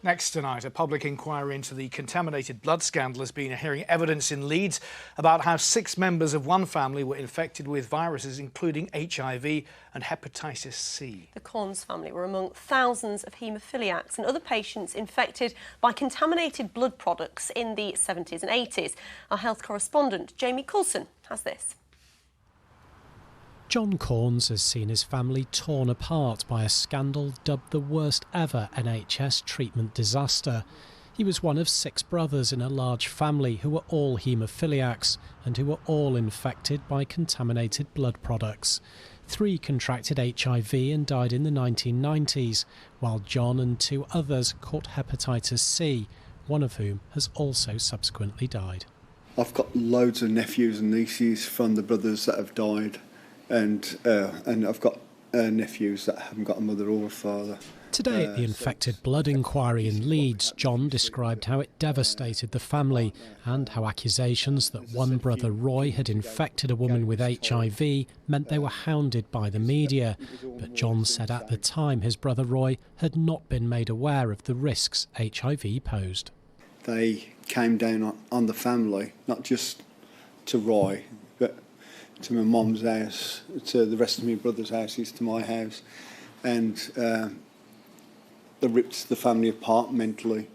Next tonight, a public inquiry into the contaminated blood scandal has been hearing evidence in Leeds about how 6 members of one family were infected with viruses including HIV and hepatitis C. The Corns family were among thousands of haemophiliacs and other patients infected by contaminated blood products in the 70s and 80s. Our health correspondent, Jamie Coulson, has this. John Corns has seen his family torn apart by a scandal dubbed the worst ever NHS treatment disaster. He was one of 6 brothers in a large family who were all haemophiliacs and who were all infected by contaminated blood products. 3 contracted HIV and died in the 1990s, while John and 2 others caught hepatitis C, one of whom has also subsequently died. I've got loads of nephews and nieces from the brothers that have died. And I've got nephews that haven't got a mother or a father. Today at the infected blood inquiry in Leeds, John described how it devastated the family and how accusations that one brother Roy had infected a woman with HIV meant they were hounded by the media. But John said at the time his brother Roy had not been made aware of the risks HIV posed. They came down on the family, not just to Roy, but to my mum's house, to the rest of my brother's houses, to my house, and they ripped the family apart mentally.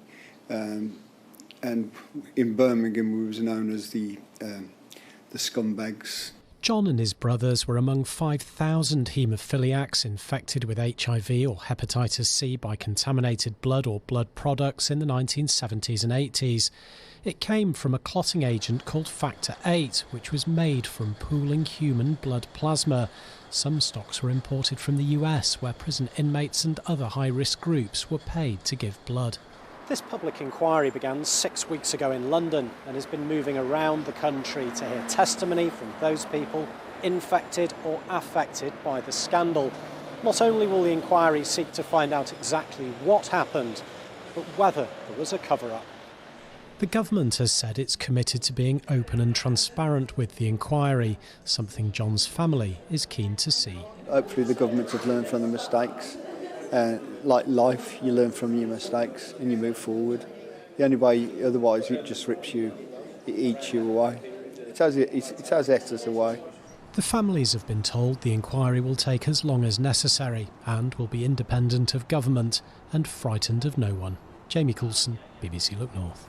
And in Birmingham, we was known as the scumbags. John and his brothers were among 5,000 haemophiliacs infected with HIV or hepatitis C by contaminated blood or blood products in the 1970s and 80s. It came from a clotting agent called Factor VIII, which was made from pooling human blood plasma. Some stocks were imported from the US, where prison inmates and other high-risk groups were paid to give blood. This public inquiry began 6 weeks ago in London and has been moving around the country to hear testimony from those people infected or affected by the scandal. Not only will the inquiry seek to find out exactly what happened, but whether there was a cover-up. The government has said it's committed to being open and transparent with the inquiry, something John's family is keen to see. Hopefully the government have learned from the mistakes. Like life, you learn from your mistakes and you move forward. The only way, otherwise, it just rips you, it eats you away. It has us away. The families have been told the inquiry will take as long as necessary and will be independent of government and frightened of no one. Jamie Coulson, BBC Look North.